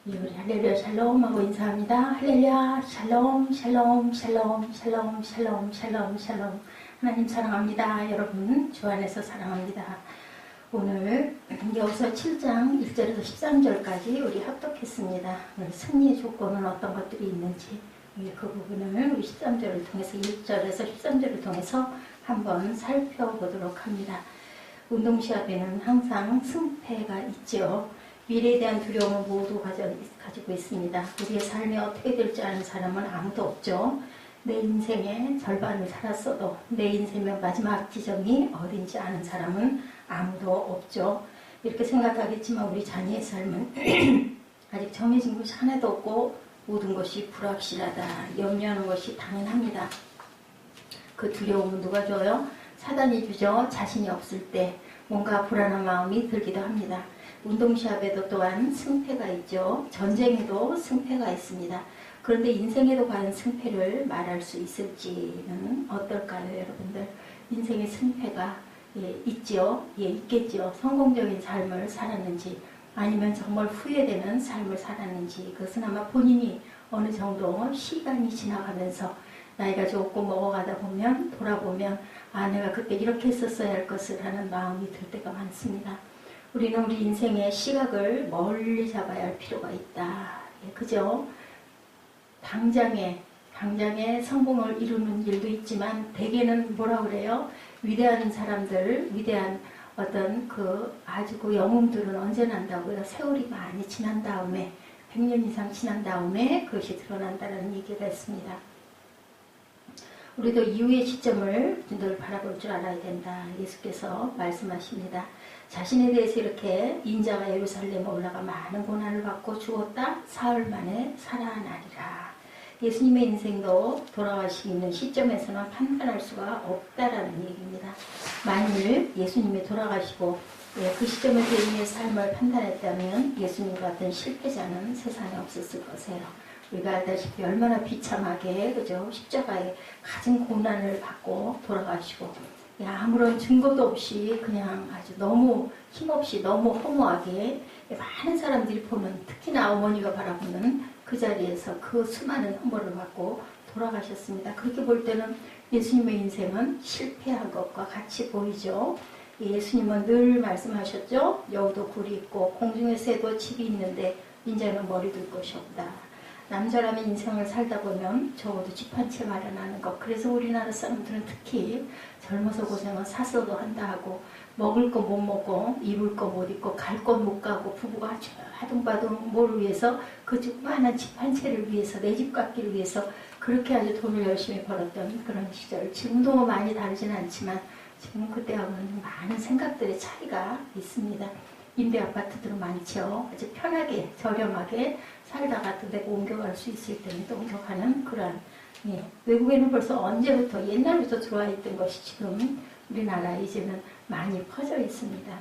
예, 우리 할렐루야 샬롬 하고 인사합니다. 할렐루야 샬롬 샬롬 샬롬 샬롬 샬롬 샬롬 샬롬. 하나님 사랑합니다. 여러분 주 안에서 사랑합니다. 오늘 여호수아 7장 1절에서 13절까지 우리 합독했습니다. 승리의 조건은 어떤 것들이 있는지 그 부분을 우리 13절을 통해서 1절에서 13절을 통해서 한번 살펴보도록 합니다. 운동시합에는 항상 승패가 있죠. 미래에 대한 두려움을 모두 가지고 있습니다. 우리의 삶이 어떻게 될지 아는 사람은 아무도 없죠. 내 인생의 절반을 살았어도 내 인생의 마지막 지점이 어딘지 아는 사람은 아무도 없죠. 이렇게 생각하겠지만 우리 자녀의 삶은 아직 정해진 것이 하나도 없고 모든 것이 불확실하다. 염려하는 것이 당연합니다. 그 두려움은 누가 줘요? 사단이 주죠. 자신이 없을 때 뭔가 불안한 마음이 들기도 합니다. 운동시합에도 또한 승패가 있죠. 전쟁에도 승패가 있습니다. 그런데 인생에도 과연 승패를 말할 수 있을지는 어떨까요, 여러분들? 인생의 승패가 있죠. 있겠죠. 성공적인 삶을 살았는지 아니면 정말 후회되는 삶을 살았는지 그것은 아마 본인이 어느 정도 시간이 지나가면서 나이가 좋고 먹어가다 보면 돌아보면 아 내가 그때 이렇게 했었어야 할 것을 하는 마음이 들 때가 많습니다. 우리는 우리 인생의 시각을 멀리 잡아야 할 필요가 있다. 그죠? 당장에 성공을 이루는 일도 있지만 대개는 뭐라 그래요? 위대한 사람들, 위대한 어떤 아주 그 영웅들은 언제 난다고요? 세월이 많이 지난 다음에 100년 이상 지난 다음에 그것이 드러난다는 얘기가 있습니다. 우리도 이후의 시점을 늘 바라볼 줄 알아야 된다. 예수께서 말씀하십니다. 자신에 대해서 이렇게 인자가 예루살렘에 올라가 많은 고난을 받고 죽었다. 사흘 만에 살아나리라. 예수님의 인생도 돌아가시는 시점에서는 판단할 수가 없다라는 얘기입니다. 만일 예수님이 돌아가시고 그 시점에서 예수님의 삶을 판단했다면 예수님 같은 실패자는 세상에 없었을 것이에요. 우리가 알다시피 얼마나 비참하게 그죠? 십자가에 가진 고난을 받고 돌아가시고 아무런 증거도 없이 그냥 아주 너무 힘없이 너무 허무하게 많은 사람들이 보는 특히나 어머니가 바라보는 그 자리에서 그 수많은 흠모를 받고 돌아가셨습니다. 그렇게 볼 때는 예수님의 인생은 실패한 것과 같이 보이죠. 예수님은 늘 말씀하셨죠. 여우도 굴이 있고 공중의 새도 집이 있는데 인자는 머리 둘 곳이 없다. 남자라면 인생을 살다 보면 적어도 집 한 채 마련하는 것. 그래서 우리나라 사람들은 특히 젊어서 고생은 사서도 한다 하고 먹을 거 못 먹고 입을 거 못 입고 갈 곳 못 가고 부부가 아주 아둥바둥 뭐를 위해서 그 조그마한 집 한 채를 위해서 내 집 갖기를 위해서 그렇게 아주 돈을 열심히 벌었던 그런 시절. 지금도 많이 다르진 않지만 지금 그때하고는 많은 생각들의 차이가 있습니다. 임대 아파트들은 많죠. 아주 편하게 저렴하게 살다가 또 내가 옮겨갈 수 있을 때는 또 옮겨가는 그런 외국에는 벌써 언제부터 옛날부터 들어와 있던 것이 지금 우리나라에 이제는 많이 퍼져 있습니다.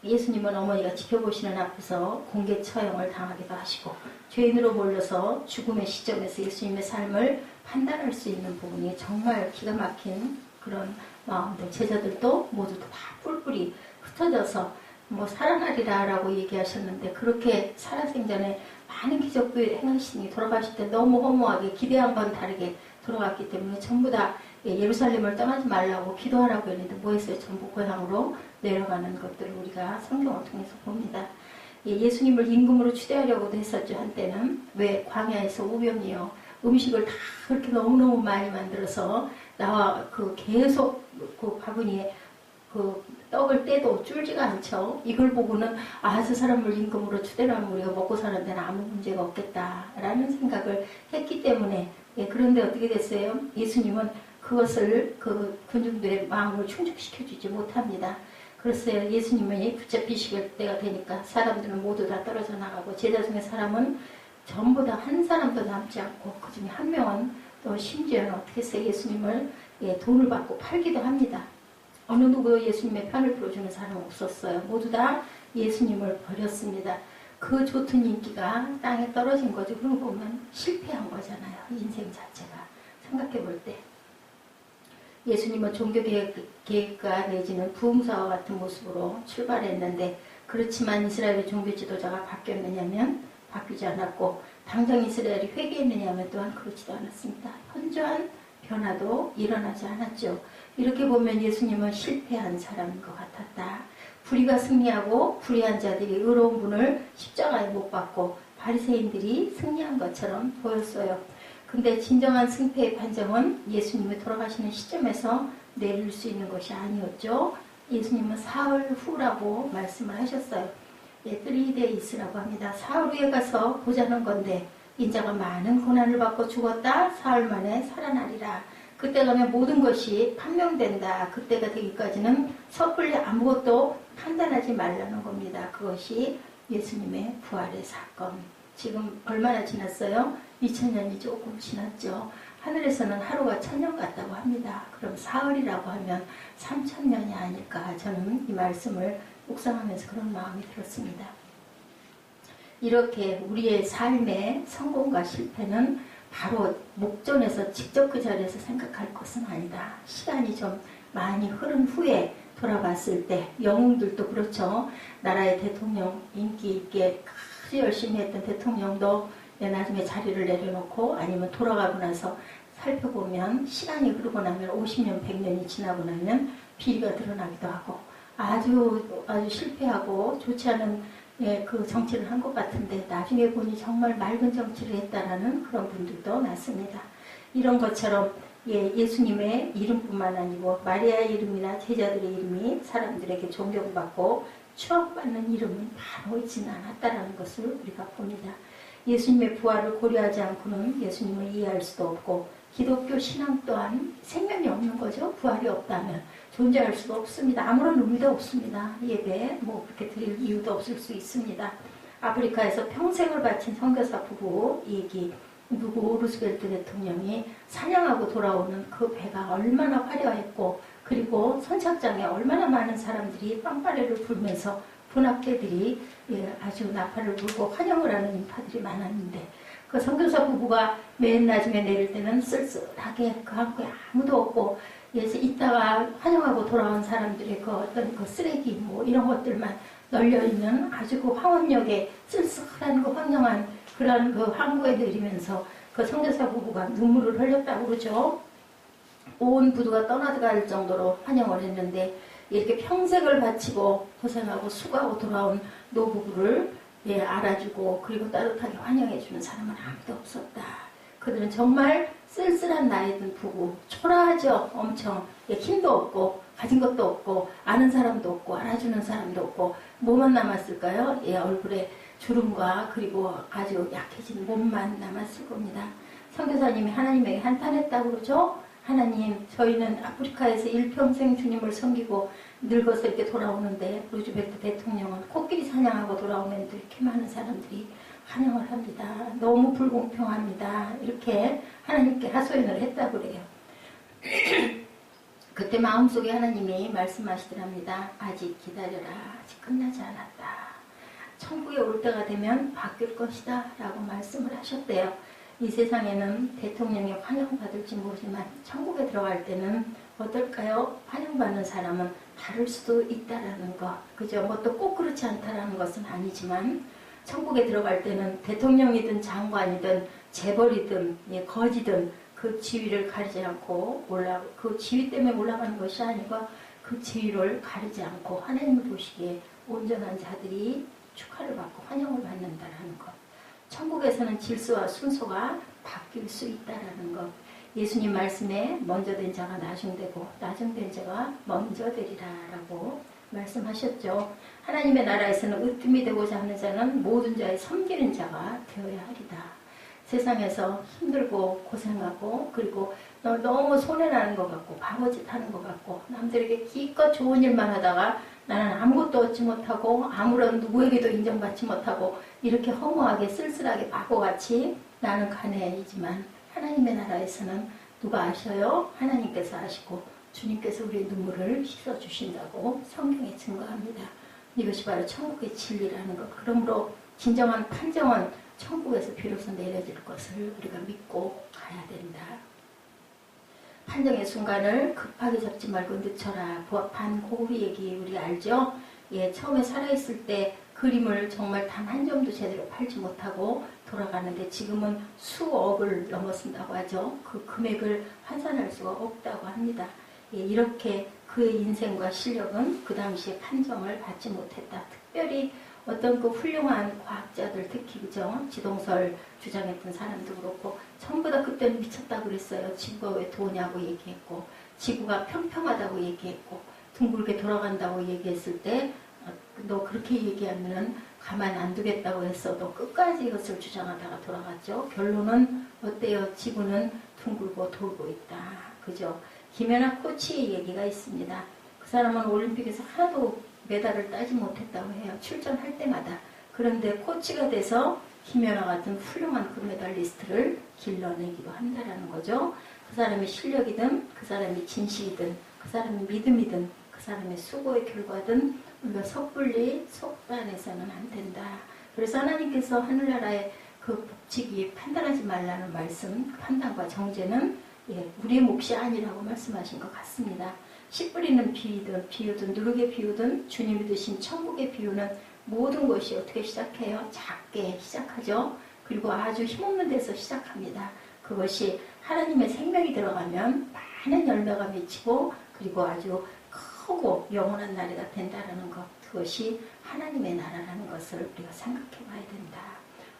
예수님은 어머니가 지켜보시는 앞에서 공개 처형을 당하기도 하시고 죄인으로 몰려서 죽음의 시점에서 예수님의 삶을 판단할 수 있는 부분이 정말 기가 막힌 그런 마음들 제자들도 모두 다 뿔뿔이 흩어져서 살아나리라 라고 얘기하셨는데 그렇게 살아생전에 많은 기적도 행하시니 돌아가실 때 너무 허무하게 기대한 건 다르게 돌아갔기 때문에 전부 다 예루살렘을 떠나지 말라고 기도하라고 했는데 뭐 했어요? 전부 고향으로 내려가는 것들을 우리가 성경을 통해서 봅니다. 예수님을 임금으로 추대하려고도 했었죠. 한때는. 왜? 광야에서 우병이요. 음식을 다 그렇게 너무너무 많이 만들어서 나와 계속 바구니에 떡을 떼도 줄지가 않죠. 이걸 보고는 저 사람을 임금으로 추대를 하면 우리가 먹고 사는 데는 아무 문제가 없겠다라는 생각을 했기 때문에 그런데 어떻게 됐어요? 예수님은 그것을 군중들의 마음을 충족시켜주지 못합니다. 그래서 예수님이 붙잡히실 때가 되니까 사람들은 모두 다 떨어져 나가고 제자 중에 사람은 전부 다 한 사람도 남지 않고 그 중에 한 명은 또 심지어는 어떻게 했어요? 예수님을 돈을 받고 팔기도 합니다. 어느 누구도 예수님의 편을 들어주는 사람 없었어요. 모두 다 예수님을 버렸습니다. 그 좋던 인기가 땅에 떨어진 거죠. 그런 거 보면 실패한 거잖아요. 인생 자체가. 생각해 볼 때. 예수님은 종교계획가 내지는 부흥사와 같은 모습으로 출발했는데 그렇지만 이스라엘의 종교 지도자가 바뀌었느냐면 바뀌지 않았고 당장 이스라엘이 회개했느냐면 또한 그렇지도 않았습니다. 현저한 변화도 일어나지 않았죠. 이렇게 보면 예수님은 실패한 사람인 것 같았다. 불의가 승리하고 불의한 자들이 의로운 분을 십자가에 못 박고 바리새인들이 승리한 것처럼 보였어요. 근데 진정한 승패의 판정은 예수님이 돌아가시는 시점에서 내릴 수 있는 것이 아니었죠. 예수님은 사흘 후라고 말씀을 하셨어요. 3days라고 합니다. 사흘 후에 가서 보자는 건데 인자가 많은 고난을 받고 죽었다. 사흘 만에 살아나리라. 그때 가면 모든 것이 판명된다. 그때가 되기까지는 섣불리 아무것도 판단하지 말라는 겁니다. 그것이 예수님의 부활의 사건. 지금 얼마나 지났어요? 2000년이 조금 지났죠. 하늘에서는 하루가 1000년 같다고 합니다. 그럼 사흘이라고 하면 3000년이 아닐까. 저는 이 말씀을 묵상하면서 그런 마음이 들었습니다. 이렇게 우리의 삶의 성공과 실패는 바로 목전에서 직접 그 자리에서 생각할 것은 아니다. 시간이 좀 많이 흐른 후에 돌아봤을 때 영웅들도 그렇죠. 나라의 대통령 인기 있게 아주 열심히 했던 대통령도 나중에 자리를 내려놓고 아니면 돌아가고 나서 살펴보면 시간이 흐르고 나면 50년, 100년이 지나고 나면 비리가 드러나기도 하고 아주 실패하고 좋지 않은 그 정치를 한 것 같은데 나중에 보니 정말 맑은 정치를 했다라는 그런 분들도 많습니다. 이런 것처럼 예수님의 이름뿐만 아니고 마리아의 이름이나 제자들의 이름이 사람들에게 존경받고 추앙받는 이름은 바로 있지는 않았다라는 것을 우리가 봅니다. 예수님의 부활을 고려하지 않고는 예수님을 이해할 수도 없고 기독교 신앙 또한 생명이 없는 거죠. 부활이 없다면 존재할 수도 없습니다. 아무런 의미도 없습니다. 예배 그렇게 드릴 이유도 없을 수 있습니다. 아프리카에서 평생을 바친 선교사 부부 얘기 누구 루스벨트 대통령이 사냥하고 돌아오는 그 배가 얼마나 화려했고 그리고 선착장에 얼마나 많은 사람들이 빵빠레를 불면서 분학대들이 아주 나팔을 불고 환영을 하는 인파들이 많았는데 그 선교사 부부가 맨 나중에 내릴 때는 쓸쓸하게 그 한국에 아무도 없고 이따가 환영하고 돌아온 사람들의 그 어떤 그 쓰레기 이런 것들만 널려있는 아주 그 황혼역에 쓸쓸한 그 황량한 그런 그 항구에 내리면서 그 선교사 부부가 눈물을 흘렸다고 그러죠. 온 부두가 떠나갈 정도로 환영을 했는데 이렇게 평생을 바치고 고생하고 수고하고 돌아온 노부부를 알아주고 그리고 따뜻하게 환영해주는 사람은 아무도 없었다. 그들은 정말 쓸쓸한 나이 든 부부, 초라하죠. 엄청 힘도 없고 가진 것도 없고 아는 사람도 없고 알아주는 사람도 없고 뭐만 남았을까요? 얼굴에 주름과 그리고 아주 약해진 몸만 남았을 겁니다. 선교사님이 하나님에게 한탄했다고 그러죠. 하나님, 저희는 아프리카에서 일평생 주님을 섬기고 늙어서 이렇게 돌아오는데 루즈벨트 대통령은 코끼리 사냥하고 돌아오는데 이렇게 많은 사람들이 환영을 합니다. 너무 불공평합니다. 이렇게 하나님께 하소연을 했다고 그래요. 그때 마음속에 하나님이 말씀하시더랍니다. 아직 기다려라. 아직 끝나지 않았다. 천국에 올 때가 되면 바뀔 것이다 라고 말씀을 하셨대요. 이 세상에는 대통령이 환영받을지 모르지만 천국에 들어갈 때는 어떨까요? 환영받는 사람은 다를 수도 있다라는 것. 그죠? 또 꼭 그렇지 않다라는 것은 아니지만 천국에 들어갈 때는 대통령이든 장관이든 재벌이든 거지든 그 지위를 가리지 않고 그 지위 때문에 올라가는 것이 아니고 그 지위를 가리지 않고 하나님을 보시기에 온전한 자들이 축하를 받고 환영을 받는다라는 것. 천국에서는 질서와 순서가 바뀔 수 있다라는 것. 예수님 말씀에 먼저 된 자가 나중되고 나중된 자가 먼저 되리라라고 말씀하셨죠. 하나님의 나라에서는 으뜸이 되고자 하는 자는 모든 자의 섬기는 자가 되어야 하리다. 세상에서 힘들고 고생하고 그리고 너무 손해나는 것 같고 바보짓 하는 것 같고 남들에게 기껏 좋은 일만 하다가 나는 아무것도 얻지 못하고 아무런 누구에게도 인정받지 못하고 이렇게 허무하게 쓸쓸하게 바보같이 나는 가난이지만 하나님의 나라에서는 누가 아셔요? 하나님께서 아시고 주님께서 우리의 눈물을 씻어주신다고 성경에 증거합니다. 이것이 바로 천국의 진리라는 것. 그러므로 진정한 판정은 천국에서 비로소 내려질 것을 우리가 믿고 가야 된다. 판정의 순간을 급하게 잡지 말고 늦춰라. 반고비 얘기 우리 알죠? 처음에 살아있을 때 그림을 정말 단 한 점도 제대로 팔지 못하고 돌아가는데 지금은 수억을 넘어선다고 하죠. 그 금액을 환산할 수가 없다고 합니다. 이렇게 그의 인생과 실력은 그 당시에 판정을 받지 못했다. 특별히 어떤 그 훌륭한 과학자들, 특히 그죠, 지동설 주장했던 사람도 그렇고 전부 다 그때는 미쳤다고 그랬어요. 지구가 왜 도냐고 얘기했고, 지구가 평평하다고 얘기했고, 둥글게 돌아간다고 얘기했을 때 너 그렇게 얘기하면은 가만 안 두겠다고 했어도 끝까지 이것을 주장하다가 돌아갔죠. 결론은 어때요? 지구는 둥글고 돌고 있다. 그죠? 김연아 코치의 얘기가 있습니다. 그 사람은 올림픽에서 하나도 메달을 따지 못했다고 해요. 출전할 때마다. 그런데 코치가 돼서 김연아 같은 훌륭한 금메달리스트를 길러내기도 한다라는 거죠. 그 사람의 실력이든 그 사람의 진실이든 그 사람의 믿음이든 그 사람의 수고의 결과든 우리가 섣불리 속단해서는 안 된다. 그래서 하나님께서 하늘나라의 그 법칙이 판단하지 말라는 말씀, 판단과 정죄는 우리의 몫이 아니라고 말씀하신 것 같습니다. 씨 뿌리는 비유든 누룩의 비유든 주님이 드신 천국의 비유는 모든 것이 어떻게 시작해요? 작게 시작하죠. 그리고 아주 힘없는 데서 시작합니다. 그것이 하나님의 생명이 들어가면 많은 열매가 맺히고 그리고 아주 크고 영원한 나라가 된다는 것, 그것이 하나님의 나라라는 것을 우리가 생각해 봐야 된다.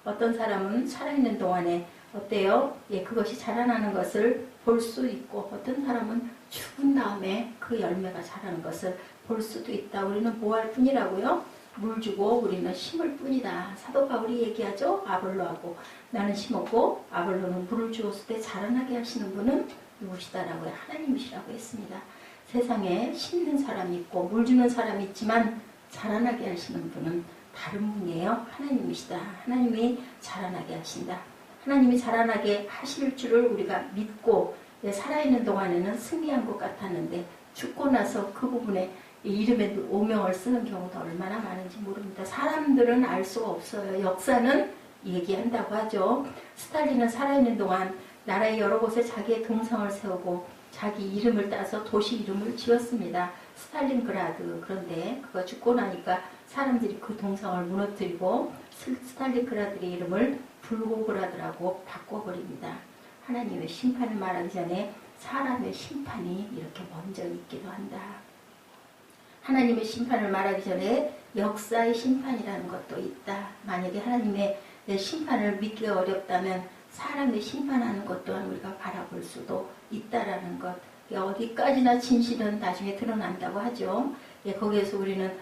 어떤 사람은 살아있는 동안에 어때요? 그것이 자라나는 것을 볼 수 있고 어떤 사람은 죽은 다음에 그 열매가 자라는 것을 볼 수도 있다. 우리는 뭐 할 뿐이라고요? 물 주고 우리는 심을 뿐이다. 사도 바울이 얘기하죠. 아볼로하고 나는 심었고 아볼로는 물을 주었을 때 자라나게 하시는 분은 누구시다라고요? 하나님이시라고 했습니다. 세상에 심는 사람이 있고 물 주는 사람이 있지만 자라나게 하시는 분은 다른 분이에요. 하나님이시다. 하나님이 자라나게 하신다. 하나님이 자라나게 하실 줄을 우리가 믿고 살아있는 동안에는 승리한 것 같았는데 죽고 나서 그 부분에 이름에 오명을 쓰는 경우도 얼마나 많은지 모릅니다. 사람들은 알 수가 없어요. 역사는 얘기한다고 하죠. 스탈린은 살아있는 동안 나라의 여러 곳에 자기의 동상을 세우고 자기 이름을 따서 도시 이름을 지었습니다. 스탈린그라드. 그런데 그가 죽고 나니까 사람들이 그 동상을 무너뜨리고 스탈린그라드의 이름을 불고그라드라고 바꿔버립니다. 하나님의 심판을 말하기 전에 사람의 심판이 이렇게 먼저 있기도 한다. 하나님의 심판을 말하기 전에 역사의 심판이라는 것도 있다. 만약에 하나님의 심판을 믿기가 어렵다면 사람의 심판하는 것 또한 우리가 바라볼 수도 있다라는 것. 어디까지나 진실은 나중에 드러난다고 하죠. 거기에서 우리는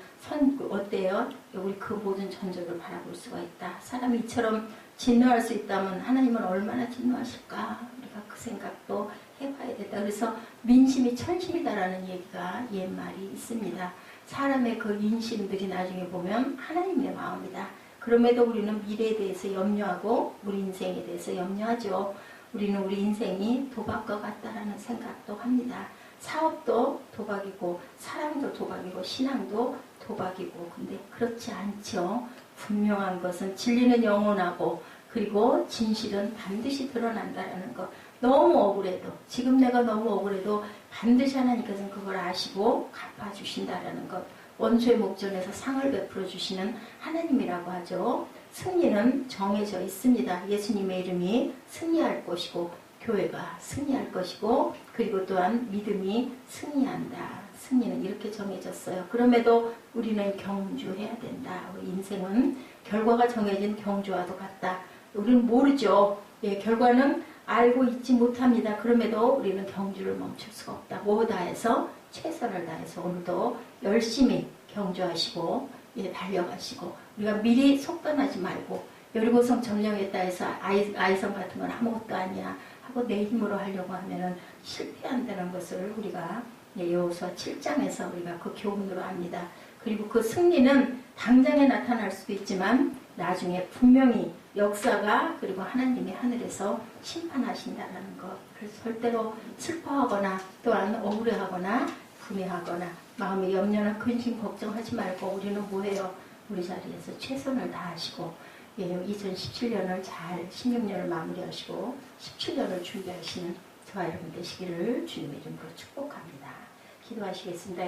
어때요? 우리 그 모든 전적을 바라볼 수가 있다. 사람이 이처럼 진노할 수 있다면 하나님은 얼마나 진노하실까? 우리가 그 생각도 해봐야 된다. 그래서 민심이 천심이다라는 얘기가 옛말이 있습니다. 사람의 그 인심들이 나중에 보면 하나님의 마음이다. 그럼에도 우리는 미래에 대해서 염려하고 우리 인생에 대해서 염려하죠. 우리는 우리 인생이 도박과 같다라는 생각도 합니다. 사업도 도박이고 사랑도 도박이고 신앙도 도박이고 근데 그렇지 않죠. 분명한 것은 진리는 영원하고 그리고 진실은 반드시 드러난다라는 것. 너무 억울해도 지금 내가 너무 억울해도 반드시 하나님께서는 그걸 아시고 갚아주신다라는 것. 원수의 목전에서 상을 베풀어 주시는 하나님이라고 하죠. 승리는 정해져 있습니다. 예수님의 이름이 승리할 것이고 교회가 승리할 것이고 그리고 또한 믿음이 승리한다. 승리는 이렇게 정해졌어요. 그럼에도 우리는 경주해야 된다. 우리 인생은 결과가 정해진 경주와도 같다. 우리는 모르죠. 결과는 알고 있지 못합니다. 그럼에도 우리는 경주를 멈출 수가 없다. 뭐 다해서 최선을 다해서 오늘도 열심히 경주하시고 달려가시고 우리가 미리 속단하지 말고 여리고성 점령했다 해서 아이성 같은 건 아무것도 아니야 하고 내 힘으로 하려고 하면은 실패한다는 것을 우리가 여호수아 7장에서 우리가 그 교훈으로 압니다. 그리고 그 승리는 당장에 나타날 수도 있지만 나중에 분명히 역사가 그리고 하나님이 하늘에서 심판하신다는 것. 그래서 절대로 슬퍼하거나 또한 억울해하거나 분해하거나 마음에 염려나 근심 걱정하지 말고 우리는 뭐해요? 우리 자리에서 최선을 다하시고 2017년을 잘 16년을 마무리하시고 17년을 준비하시는 저와 여러분 되시기를 주님의 이름으로 축복합니다. 기도하시겠습니다.